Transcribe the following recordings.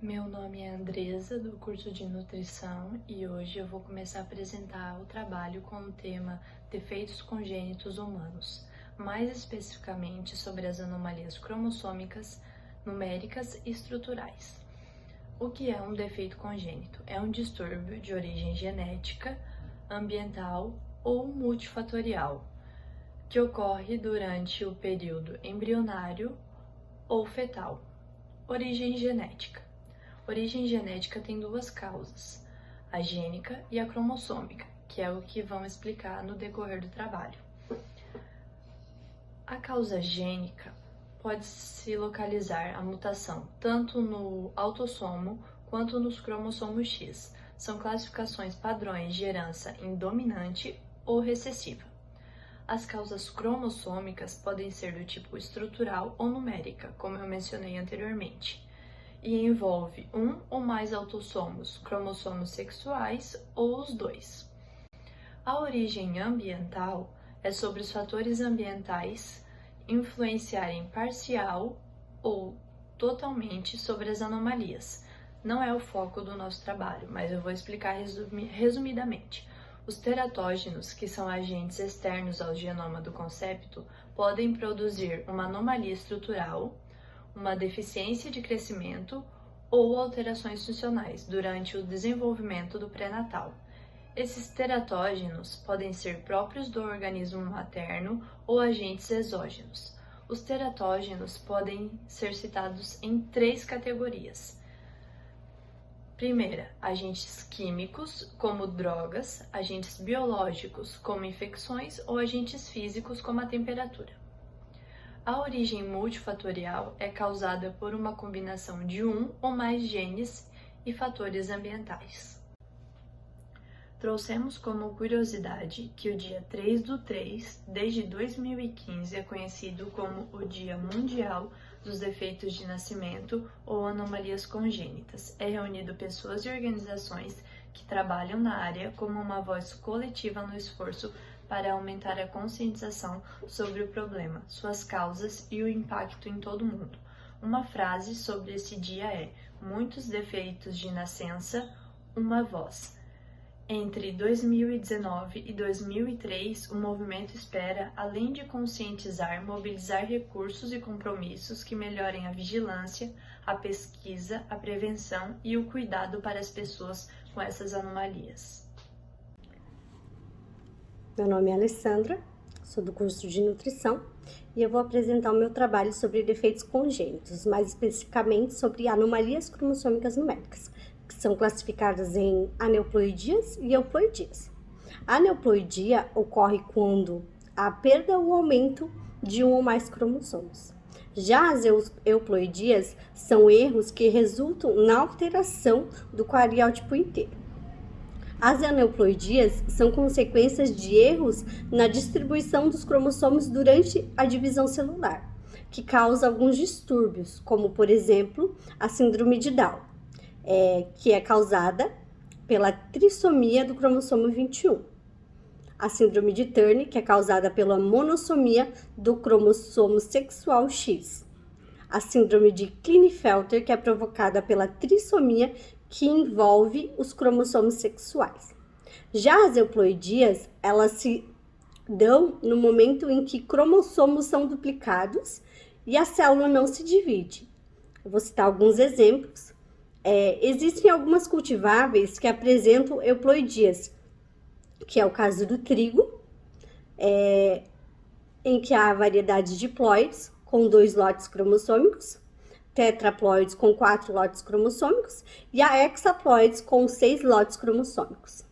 Meu nome é Andresa, do curso de Nutrição, e hoje eu vou começar a apresentar o trabalho com o tema Defeitos Congênitos Humanos, mais especificamente sobre as anomalias cromossômicas, numéricas e estruturais. O que é um defeito congênito? É um distúrbio de origem genética, ambiental ou multifatorial, que ocorre durante o período embrionário ou fetal. Origem genética. Origem genética tem duas causas, a gênica e a cromossômica, que é o que vamos explicar no decorrer do trabalho. A causa gênica pode se localizar a mutação tanto no autossomo quanto nos cromossomos X. São classificações padrões de herança em dominante ou recessiva. As causas cromossômicas podem ser do tipo estrutural ou numérica, como eu mencionei anteriormente, e envolve um ou mais autossomos, cromossomos sexuais ou os dois. A origem ambiental é sobre os fatores ambientais influenciarem parcial ou totalmente sobre as anomalias. Não é o foco do nosso trabalho, mas eu vou explicar resumidamente. Os teratógenos, que são agentes externos ao genoma do concepto, podem produzir uma anomalia estrutural, uma deficiência de crescimento ou alterações funcionais durante o desenvolvimento do pré-natal. Esses teratógenos podem ser próprios do organismo materno ou agentes exógenos. Os teratógenos podem ser citados em três categorias. Primeira, agentes químicos, como drogas, agentes biológicos, como infecções, ou agentes físicos, como a temperatura. A origem multifatorial é causada por uma combinação de um ou mais genes e fatores ambientais. Trouxemos como curiosidade que o dia 3/3, desde 2015, é conhecido como o Dia Mundial dos Defeitos de Nascimento ou Anomalias Congênitas. É reunido pessoas e organizações que trabalham na área como uma voz coletiva no esforço para aumentar a conscientização sobre o problema, suas causas e o impacto em todo o mundo. Uma frase sobre esse dia é: muitos defeitos de nascença, uma voz. Entre 2019 e 2003, o movimento espera, além de conscientizar, mobilizar recursos e compromissos que melhorem a vigilância, a pesquisa, a prevenção e o cuidado para as pessoas com essas anomalias. Meu nome é Alessandra, sou do curso de Nutrição e eu vou apresentar o meu trabalho sobre defeitos congênitos, mais especificamente sobre anomalias cromossômicas numéricas, que são classificadas em aneuploidias e euploidias. A aneuploidia ocorre quando há perda ou aumento de um ou mais cromossomos. Já as euploidias são erros que resultam na alteração do cariótipo inteiro. As aneuploidias são consequências de erros na distribuição dos cromossomos durante a divisão celular, que causa alguns distúrbios, como, por exemplo, a síndrome de Down, que é causada pela trissomia do cromossomo 21. A síndrome de Turner, que é causada pela monossomia do cromossomo sexual X. A síndrome de Klinefelter, que é provocada pela trissomia que envolve os cromossomos sexuais. Já as euploidias, elas se dão no momento em que cromossomos são duplicados e a célula não se divide. Eu vou citar alguns exemplos. Existem algumas cultiváveis que apresentam euploidias, que é o caso do trigo, em que há a variedade de diploides com 2 lotes cromossômicos, tetraploides com 4 lotes cromossômicos e a hexaploides com 6 lotes cromossômicos.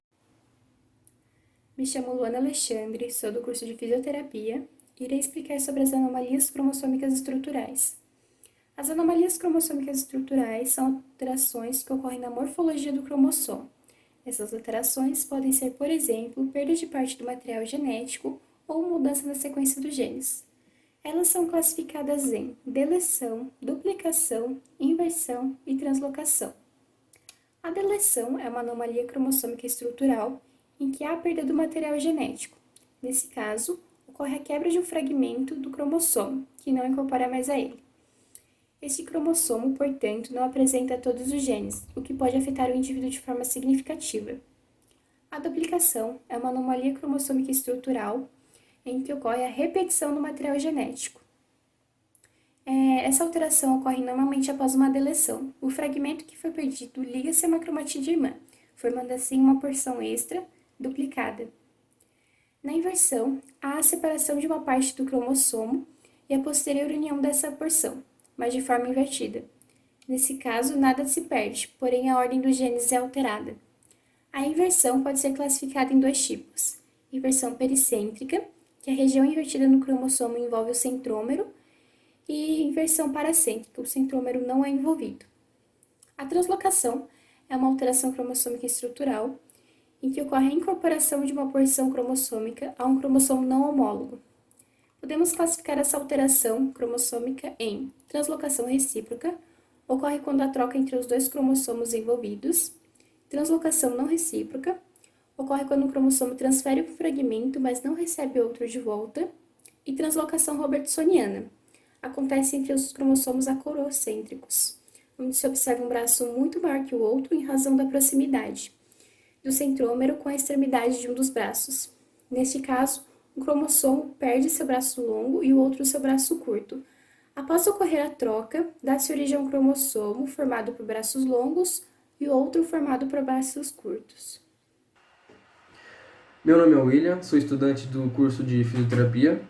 Me chamo Luana Alexandre, sou do curso de Fisioterapia e irei explicar sobre as anomalias cromossômicas estruturais. As anomalias cromossômicas estruturais são alterações que ocorrem na morfologia do cromossomo. Essas alterações podem ser, por exemplo, perda de parte do material genético ou mudança na sequência dos genes. Elas são classificadas em deleção, duplicação, inversão e translocação. A deleção é uma anomalia cromossômica estrutural em que há a perda do material genético. Nesse caso, ocorre a quebra de um fragmento do cromossomo, que não incorpora mais a ele. Este cromossomo, portanto, não apresenta todos os genes, o que pode afetar o indivíduo de forma significativa. A duplicação é uma anomalia cromossômica estrutural em que ocorre a repetição do material genético. Essa alteração ocorre normalmente após uma deleção. O fragmento que foi perdido liga-se a uma cromatide irmã, formando assim uma porção extra duplicada. Na inversão, há a separação de uma parte do cromossomo e a posterior união dessa porção, mas de forma invertida. Nesse caso, nada se perde, porém a ordem dos genes é alterada. A inversão pode ser classificada em dois tipos: inversão pericêntrica, que a região invertida no cromossomo envolve o centrômero, e inversão paracêntrica, o centrômero não é envolvido. A translocação é uma alteração cromossômica estrutural em que ocorre a incorporação de uma porção cromossômica a um cromossomo não homólogo. Podemos classificar essa alteração cromossômica em translocação recíproca, ocorre quando há troca entre os dois cromossomos envolvidos; translocação não recíproca, ocorre quando um cromossomo transfere um fragmento, mas não recebe outro de volta; e translocação robertsoniana, acontece entre os cromossomos acorocêntricos, onde se observa um braço muito maior que o outro em razão da proximidade do centrômero com a extremidade de um dos braços. Neste caso, um cromossomo perde seu braço longo e o outro seu braço curto. Após ocorrer a troca, dá-se origem a um cromossomo formado por braços longos e outro formado por braços curtos. Meu nome é William, sou estudante do curso de Fisioterapia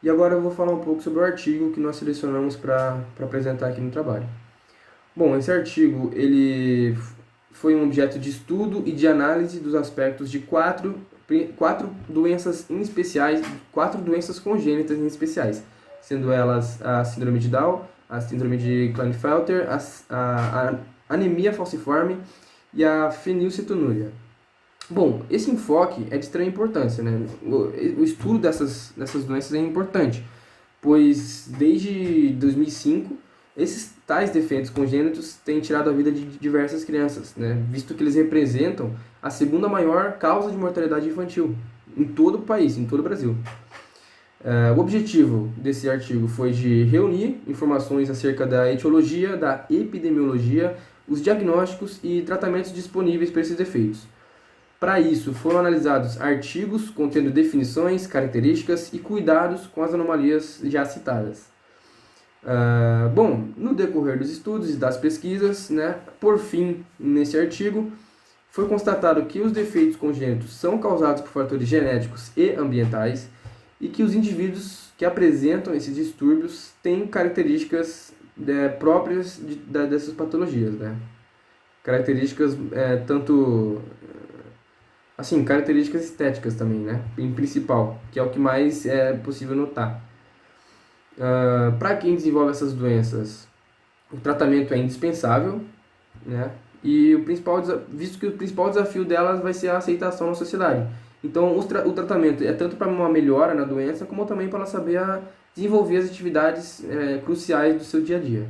e agora eu vou falar um pouco sobre o artigo que nós selecionamos para apresentar aqui no trabalho. Bom, esse artigo ele foi um objeto de estudo e de análise dos aspectos de quatro doenças em especiais, 4 doenças congênitas em especiais, sendo elas a síndrome de Down, a síndrome de Klinefelter, a anemia falciforme e a fenilcetonúria. Bom, esse enfoque é de extrema importância, né? O estudo dessas doenças é importante, pois desde 2005 esses tais defeitos congênitos têm tirado a vida de diversas crianças, né? Visto que eles representam a segunda maior causa de mortalidade infantil em todo o país, em todo o Brasil. O objetivo desse artigo foi de reunir informações acerca da etiologia, da epidemiologia, os diagnósticos e tratamentos disponíveis para esses defeitos. Para isso, foram analisados artigos contendo definições, características e cuidados com as anomalias já citadas. No decorrer dos estudos e das pesquisas, né, por fim, nesse artigo, foi constatado que os defeitos congênitos são causados por fatores genéticos e ambientais e que os indivíduos que apresentam esses distúrbios têm características próprias dessas patologias, né? Características características estéticas também, né? Em principal, que é o que mais é possível notar. Para quem desenvolve essas doenças, o tratamento é indispensável, né? E visto que o principal desafio delas vai ser a aceitação na sociedade. Então, o tratamento é tanto para uma melhora na doença, como também para ela saber desenvolver as atividades cruciais do seu dia a dia.